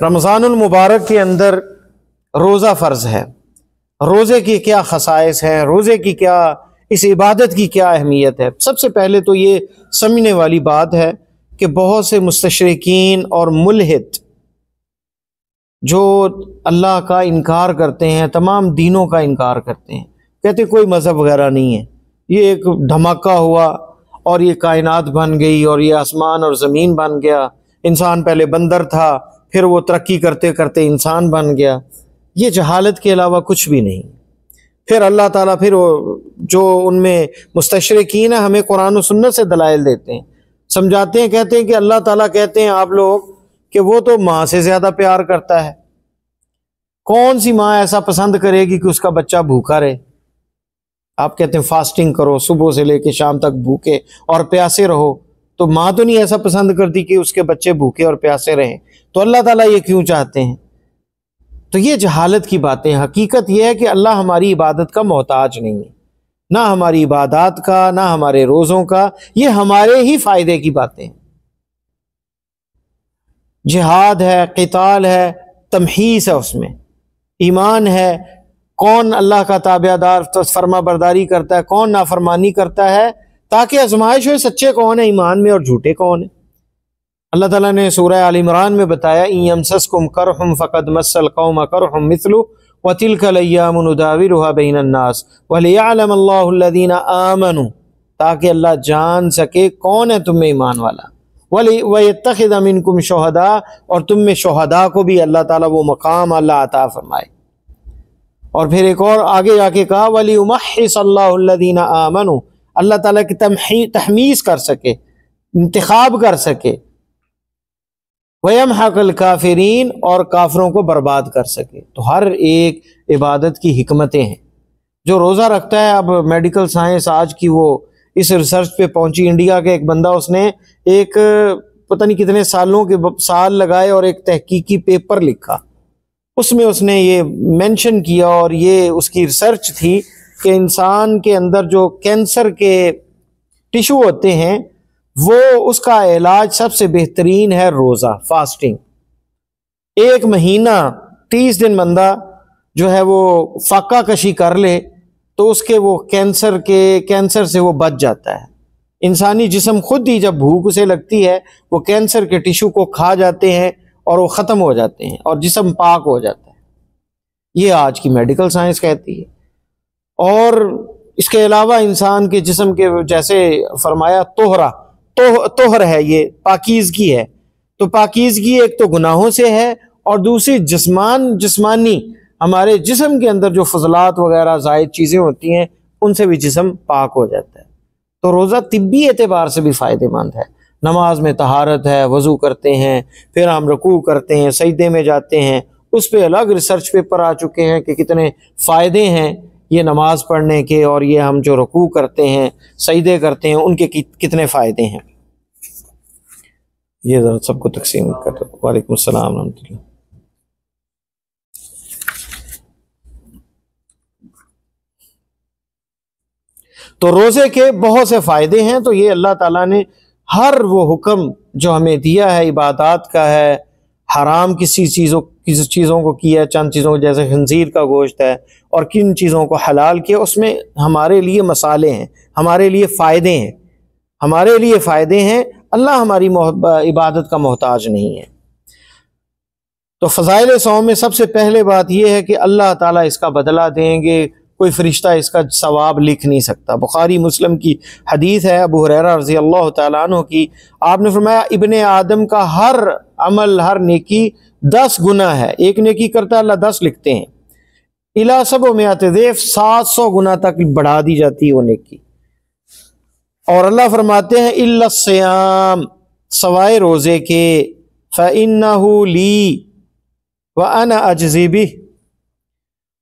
रमज़ानुल मुबारक के अंदर रोज़ा फ़र्ज़ है। रोज़े की क्या ख़साइस हैं, रोज़े की क्या, इस इबादत की क्या अहमियत है। सबसे पहले तो ये समझने वाली बात है कि बहुत से मुस्तशरिकीन और मुल्हिद जो अल्लाह का इनकार करते हैं, तमाम दीनों का इनकार करते हैं, कहते कोई मज़हब वगैरह नहीं है, ये एक धमाका हुआ और ये कायनात बन गई और ये आसमान और ज़मीन बन गया, इंसान पहले बंदर था, फिर वो तरक्की करते करते इंसान बन गया। ये जहालत के अलावा कुछ भी नहीं। फिर अल्लाह ताला फिर जो उनमें मुस्तशरिकीन है हमें कुरान और सुन्नत से दलाइल देते हैं, समझाते हैं, कहते हैं कि अल्लाह ताला कहते हैं आप लोग कि वो तो माँ से ज़्यादा प्यार करता है। कौन सी माँ ऐसा पसंद करेगी कि उसका बच्चा भूखा रहे। आप कहते हैं फास्टिंग करो, सुबह से लेकर शाम तक भूखे और प्यासे रहो, तो माँ तो नहीं ऐसा पसंद करती कि उसके बच्चे भूखे और प्यासे रहें। तो अल्लाह ताला ये क्यों चाहते हैं? तो ये जहालत की बातें। हकीकत यह है कि अल्लाह हमारी इबादत का मोहताज नहीं है, ना हमारी इबादत का, ना हमारे रोज़ों का, ये हमारे ही फ़ायदे की बातें हैं। जिहाद है, क़िताल है, तमहीस है, उसमें ईमान है, कौन अल्लाह का ताबेदार तो फर्मा बरदारी करता है, कौन नाफरमानी करता है, ताकि आजमाइश हो सच्चे कौन है ईमान में और झूठे कौन है। अल्लाह ताला ने सूरह आल इमरान में बताया, इन यमसस्कुम करहुम फ़क़द मस्सल कौम करहुम मिस्लु व तिलकल अय्यामु नुदाविलुहा बैनन नास व लियअलम अल्लाहु अल्लज़ीना आमनू, ताकि अल्लाह जान सके कौन है तुम में ईमान वाला, व यत्तखिज़ मिनकुम शुहदा, और तुम में शुहदा को भी अल्लाह ताला वो मकाम अल्लाह अता फरमाए। और फिर एक और आगे जाके कहा, वलियुमहिसल्लाहु अल्लज़ीना आमनू, अल्लाह ताला की तहमीस कर सके, इंतखाब कर सके, वयमहक़ल काफिरीन, और काफिरों को बर्बाद कर सके। तो हर एक इबादत की हिकमतें हैं। जो रोज़ा रखता है, अब मेडिकल साइंस आज की वो इस रिसर्च पे पहुंची, इंडिया के एक बंदा, उसने एक पता नहीं कितने सालों के साल लगाए और एक तहकीकी पेपर लिखा, उसमें उसने ये मेंशन किया, और ये उसकी रिसर्च थी कि इंसान के अंदर जो कैंसर के टिश्यू होते हैं, वो उसका इलाज सबसे बेहतरीन है रोज़ा, फास्टिंग। 1 महीना 30 दिन बंदा जो है वो फाका कशी कर ले तो उसके वो कैंसर से वो बच जाता है। इंसानी जिस्म खुद ही जब भूख उसे लगती है, वो कैंसर के टिश्यू को खा जाते हैं और वो ख़त्म हो जाते हैं और जिस्म पाक हो जाता है। ये आज की मेडिकल साइंस कहती है। और इसके अलावा इंसान के जिस्म के, जैसे फरमाया, तोहर है, ये पाकीज़गी है। तो पाकीज़गी एक तो गुनाहों से है और दूसरी जिस्मानी हमारे जिस्म के अंदर जो फजलात वगैरह ज़ायद चीज़ें होती हैं, उनसे भी जिस्म पाक हो जाता है। तो रोज़ा तिब्बी एतबार से भी फ़ायदेमंद है। नमाज में तहारत है, वज़ू करते हैं, फिर हम रुकू करते हैं, सजदे में जाते हैं, उस पर अलग रिसर्च पेपर आ चुके हैं कि कितने फ़ायदे हैं ये नमाज पढ़ने के, और ये हम जो रुकू करते हैं, सजदे करते हैं, उनके कितने फ़ायदे हैं। ये ज़रा सबको तकसीम कर दो। वालेकुम अस्सलाम रहमतुल्लाह। तो रोज़े के बहुत से फ़ायदे हैं। तो ये अल्लाह ताला ने हर वो हुक्म जो हमें दिया है इबादत का है, हराम किस चीज़ों को किया, चंद चीज़ों को, जैसे खंजीर का गोश्त है, और किन चीज़ों को हलाल किया, उसमें हमारे लिए मसाले हैं, हमारे लिए फ़ायदे हैं, हमारे लिए फ़ायदे हैं। अल्लाह हमारी इबादत का मोहताज नहीं है। तो फ़ज़ाइल सौम में सबसे पहले बात यह है कि अल्लाह ताला इसका बदला देंगे, कोई फरिश्ता इसका सवाब लिख नहीं सकता। बुखारी मुस्लिम की हदीस है अबू हुरैरा रज़ी अल्लाह तआला अन्हु की, आपने फरमाया इब्ने आदम का हर अमल, हर नेकी 10 गुना है। एक नेकी करता है, अल्लाह 10 लिखते हैं। इला सबो में आते देफ 700 गुना तक बढ़ा दी जाती है वो नेकी। और अल्लाह फरमाते हैं इल्ला सियाम, सवाए रोज़े के, फ़इन्नहु ली व अना अजज़ी बिह,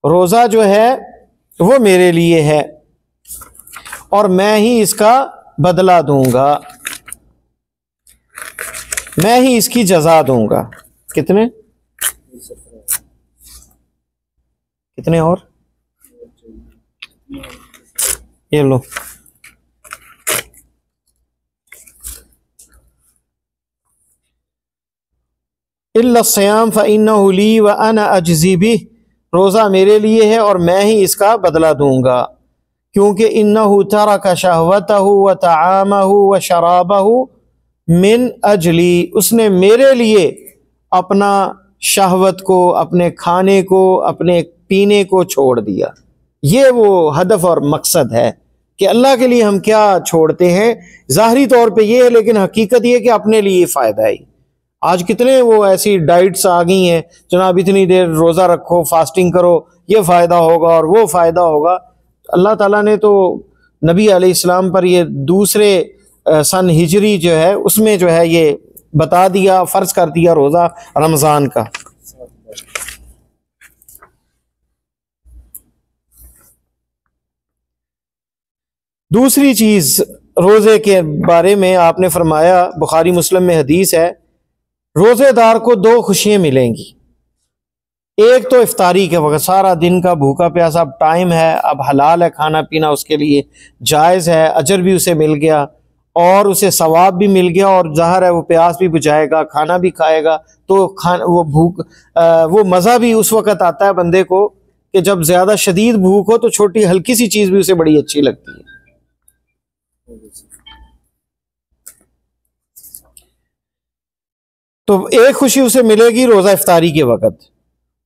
रोज़ा जो है वो मेरे लिए है और मैं ही इसका बदला दूंगा, मैं ही इसकी जज़ा दूंगा। कितने और ये लो, इल्ला सियाम फ़इन्नहु ली व अना अजज़ी बिह, रोज़ा मेरे लिए है और मैं ही इसका बदला दूंगा, क्योंकि इन्नहु तरका शहवतहु व तआमहु व शराबहु मिन अजली, उसने मेरे लिए अपना शहवत को, अपने खाने को, अपने पीने को छोड़ दिया। ये वो हदफ और मकसद है कि अल्लाह के लिए हम क्या छोड़ते हैं। ज़ाहरी तौर पे ये है, लेकिन हकीकत ये है कि अपने लिए फ़ायदा है। आज कितने वो ऐसी डाइट्स आ गई हैं, जनाब इतनी देर रोज़ा रखो, फास्टिंग करो, ये फ़ायदा होगा और वो फ़ायदा होगा। अल्लाह ताला ने तो नबी अलैहिस्सलाम पर ये दूसरे सन हिजरी जो है उसमें जो है ये बता दिया, फ़र्ज कर दिया रोज़ा रमज़ान का। दूसरी चीज़ रोज़े के बारे में आपने फरमाया, बुखारी मुस्लिम में हदीस है, रोज़ेदार को दो खुशियाँ मिलेंगी। एक तो इफ्तारी के वक्त, सारा दिन का भूखा प्यासा, अब टाइम है, अब हलाल है खाना पीना, उसके लिए जायज़ है, अजर भी उसे मिल गया और उसे सवाब भी मिल गया, और ज़ाहिर है वो प्यास भी बुझाएगा, खाना भी खाएगा, तो वो भूख वो मज़ा भी उस वक़्त आता है बंदे को कि जब ज़्यादा शदीद भूख हो तो छोटी हल्की सी चीज़ भी उसे बड़ी अच्छी लगती है। तो एक खुशी उसे मिलेगी रोज़ा इफ्तारी के वक़्त।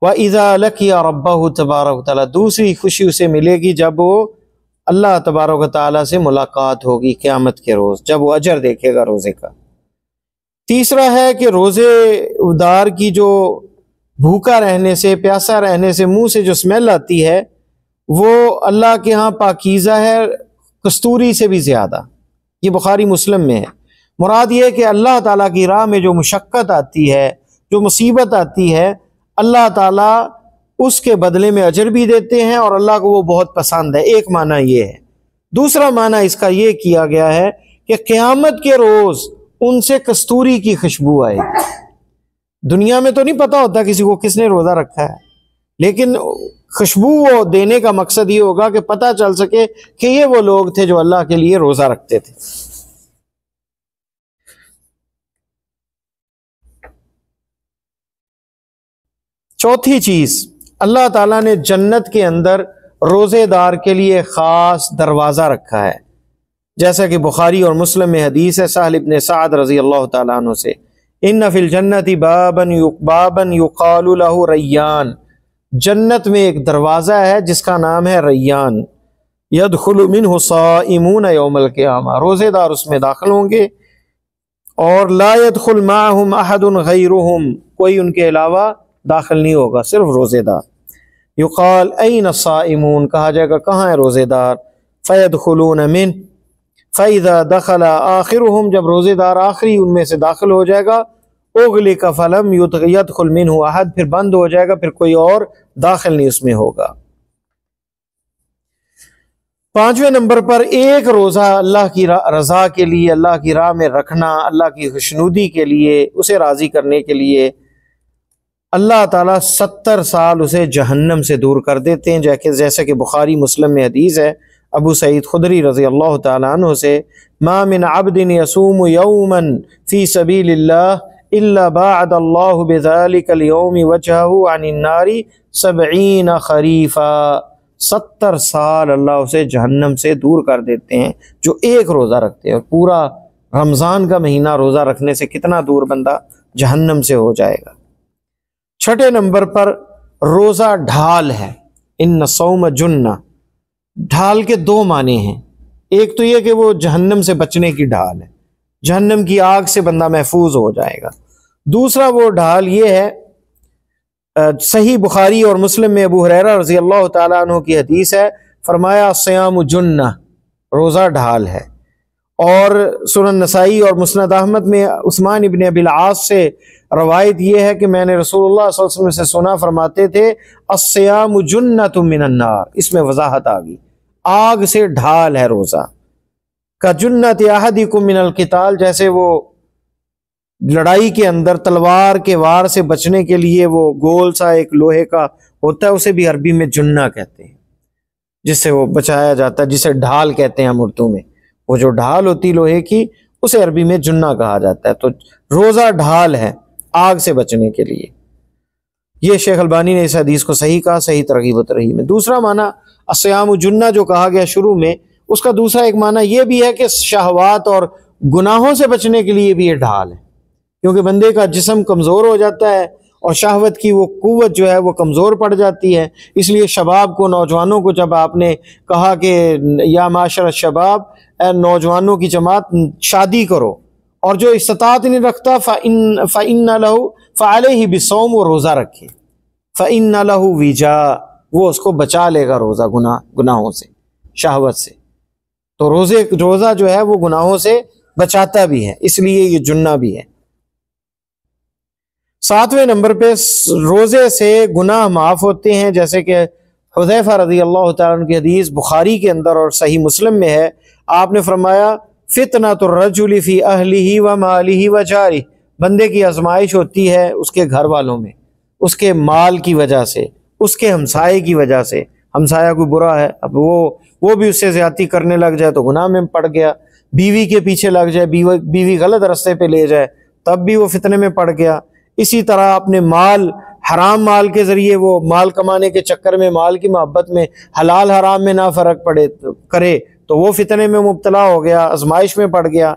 व इज़ा लक़िया रब्बहु तबारक व तआला, दूसरी खुशी उसे मिलेगी जब वो अल्लाह तबारक व तआला से मुलाकात होगी क़यामत के रोज़, जब वो अजर देखेगा रोज़े का। तीसरा है कि रोज़ेदार की जो भूखा रहने से, प्यासा रहने से मुंह से जो स्मेल आती है वो अल्लाह के यहाँ पाकीज़ा है, कस्तूरी से भी ज़्यादा। ये बुखारी मुस्लिम में है। मुराद ये है कि अल्लाह ताला की राह में जो मुशक्क़त आती है, जो मुसीबत आती है, अल्लाह ताला उसके बदले में अजर भी देते हैं और अल्लाह को वो बहुत पसंद है। एक माना ये है। दूसरा माना इसका ये किया गया है कि क़यामत के रोज़ उनसे कस्तूरी की खुशबू आएगी। दुनिया में तो नहीं पता होता किसी को किसने रोज़ा रखा है, लेकिन खुशबू वो देने का मकसद ये होगा कि पता चल सके कि ये वो लोग थे जो अल्लाह के लिए रोज़ा रखते थे। चौथी चीज़, अल्लाह ताला ने जन्नत के अंदर रोज़ेदार के लिए ख़ास दरवाज़ा रखा है, जैसा कि बुखारी और मुस्लिम में हदीस है सहल इब्न सअद रज़ी अल्लाह ताला अन्हु से, इन्ना फिल जन्नति बाबन युक़ालु लहु रय्यान, जन्नत में एक दरवाज़ा है जिसका नाम है रय्यान, यदखुलु मिन्हु साइमून यौमल क़ियामा, रोज़ेदार उसमें दाखिल होंगे और ला यदखुल माअहुम अहदुन गैरुहुम, कोई उनके अलावा दाखिल नहीं होगा, सिर्फ रोज़ेदार। युक़ाल ऐन साइमून, कहा जाएगा कहाँ है रोज़ेदार, फ़यदखुलून मिन फ़इज़ा दखला आखिरुहुम, जब रोज़ेदार आखिरी उनमें से दाखिल हो जाएगा, उग़लिक़ फ़लम यदखुल मिन्हु अहद, फिर बंद हो जाएगा, फिर कोई और दाखिल नहीं उसमें होगा। पांचवें नंबर पर एक रोज़ा अल्लाह की रज़ा के लिए, अल्लाह की राह में रखना, अल्लाह की खुशनुदी के लिए, उसे राज़ी करने के लिए अल्लाह ताला 70 साल उसे जहन्नम से दूर कर देते हैं। जैसे कि बुखारी मुस्लिम में हदीस है अबू सईद खुदरी रज़ी अल्लाह ताला अन्हु से, मा मिन अब्दिन यसूमु यौमन फ़ी सबीलिल्लाह इल्ला बाअदल्लाहु बिज़ालिकल यौमि वजहहु अनिन नारी 70 खरीफा, 70 साल अल्लाह उसे जहन्नम से दूर कर देते हैं जो एक रोज़ा रखते हैं। और पूरा रमज़ान का महीना रोज़ा रखने से कितना दूर बंदा जहन्नम से हो जाएगा। छठे नंबर पर रोज़ा ढाल है, इन्न सौम जुन्ना, ढाल के दो माने हैं। एक तो यह कि वो जहन्नम से बचने की ढाल है, जहन्नम की आग से बंदा महफूज हो जाएगा। दूसरा वो ढाल ये है, सही बुखारी और मुस्लिम में अबू हुरैरा रज़ी अल्लाह ताला अन्हु की हदीस है, फरमाया सियाम जुन्ना, रोज़ा ढाल है। और सुनन नसाई और मुस्नद अहमद में उस्मान इब्न अबिल आस से रवायत यह है कि मैंने रसूलुल्लाह सल्लल्लाहु अलैहि वसल्लम से सुना, फरमाते थे अस्सियामु जुन्नतुम मिनन नार, इसमें वजाहत आ गई, आग से ढाल है रोज़ा। का जुन्नत अहदिकुम मिनल क़िताल, जैसे वो लड़ाई के अंदर तलवार के वार से बचने के लिए वो गोल सा एक लोहे का होता है, उसे भी अरबी में जुन्ना कहते हैं, जिससे वो बचाया जाता है, जिसे ढाल कहते हैं हम उर्दू में। वो जो ढाल होती लोहे की, उसे अरबी में जुन्ना कहा जाता है। तो रोज़ा ढाल है, आग से बचने के लिए। ये शेख अलबानी ने इस हदीस को सही कहा, सही तरगीब व तरहीब में। दूसरा माना अस्याम जुन्ना जो कहा गया शुरू में, उसका दूसरा एक माना यह भी है कि शहवात और गुनाहों से बचने के लिए भी ये ढाल है, क्योंकि बंदे का जिस्म कमज़ोर हो जाता है और शहवत की वो कुव्वत जो है वो कमज़ोर पड़ जाती है। इसलिए शबाब को, नौजवानों को, जब आपने कहा कि या माशर शबाब, नौजवानों की जमात, शादी करो, और जो इस्तात नहीं रखता फ़इन्न लहू फ़अलैहि बिस्सौम, वो रोज़ा रखे, फ़इन्न लहू विजा, वो उसको बचा लेगा रोज़ा गुनाहों से, शहवत से। तो रोज़ा जो है वो गुनाहों से बचाता भी है, इसलिए ये जुन्ना भी है। 7वें नंबर पे रोज़े से गुनाह माफ़ होते हैं, जैसे कि हुज़ैफ़ा रज़ी अल्लाह तआला अन्हु की हदीस बुखारी के अंदर और सही मुस्लिम में है। आपने फरमाया फितनतुर रजुली फ़ी अहलिही व मालिही व जारिही, बंदे की आजमाइश होती है उसके घर वालों में, उसके माल की वजह से, उसके हमसाये की वजह से। हमसाया कोई बुरा है, अब वो भी उससे ज़्यादती करने लग जाए तो गुनाह में पड़ गया। बीवी के पीछे लग जाए, बीवी गलत रास्ते पे ले जाए, तब भी वो फितने में पड़ गया। इसी तरह अपने माल, हराम माल के ज़रिए वो माल कमाने के चक्कर में, माल की मोहब्बत में, हलाल हराम में ना फ़र्क करे तो वो फितने में मुब्तला हो गया, आजमाइश में पड़ गया।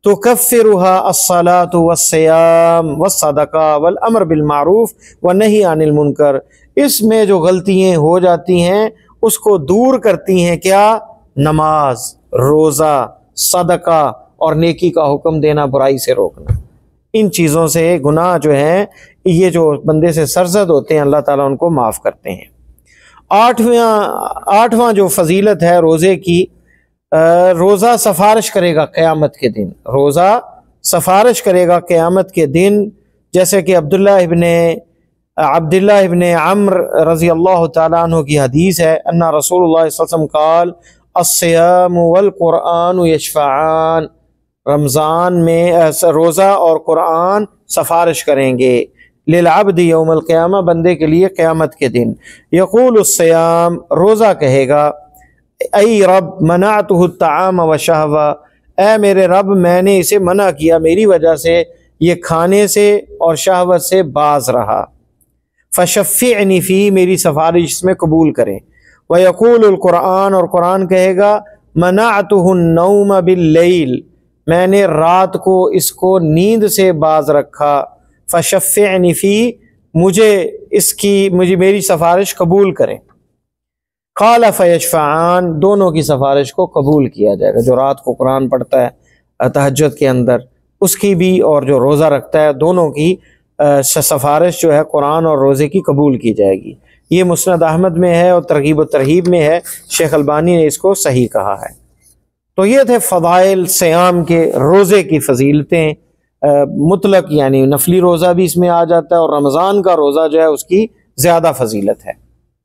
तो कफ़िरुहा अस्सलातु वस्सियाम वस्सदका वल अम्र बिल मारूफ व नही अनिल मुनकर, इसमें जो गलतियाँ हो जाती हैं उसको दूर करती हैं क्या? नमाज, रोज़ा, सदका और नेकी का हुक्म देना, बुराई से रोकना। इन चीज़ों से गुनाह जो हैं, ये जो बंदे से सरजद होते हैं, अल्लाह ताला उनको माफ़ करते हैं। आठवां जो फजीलत है रोज़े की, रोज़ा सफारिश करेगा क़यामत के दिन, रोज़ा सफारिश करेगा क़यामत के दिन। जैसे कि अब्दुल्लाह इब्ने अम्र रज़ी अल्लाह तआला अन्हु की हदीस है, अन्ना रसूलुल्लाह सल्लल्लाहु अलैहि वसल्लम क़ाल अस्सियाम वल क़ुरआन यशफ़ाआन, रमज़ान में रोज़ा और कुरान सफारिश करेंगे, लिल अब्दी यौमल क़ियामा, बंदे के लिए क़यामत के दिन। यक़ूलु अस्सियाम, रोज़ा कहेगा, ऐ रब मनाअतुहु अत्ताआम व शहवा, ऐ मेरे रब मैंने इसे मना किया, मेरी वजह से ये खाने से और शहवत से बाज रहा। फ़शफ़िअनी फ़ी, मेरी सफारिश इसमें कबूल करें। व यक़ूलुल क़ुरआन, और कुरान कहेगा, मनाअतुहु अन्नौम बिल्लैल, मैंने रात को इसको नींद से बाज रखा। फ़शफ़िअनी फ़ी, मुझे मेरी सफारिश कबूल करें। क़ाल फ़यशफ़आन, दोनों की सफारिश को कबूल किया जाएगा। जो रात को कुरान पढ़ता है तहज्जुद के अंदर, उसकी भी, और जो रोज़ा रखता है, दोनों की सफारिश जो है कुरान और रोज़े की कबूल की जाएगी। ये मुस्नद अहमद में है और तरगीब व तरहीब में है, शेख अलबानी ने इसको सही कहा है। तो ये थे फ़दाइल सियाम के, रोज़े की फजीलतें। मुतलक यानी नफली रोज़ा भी इसमें आ जाता है, और रमज़ान का रोज़ा जो है उसकी ज़्यादा फजीलत है।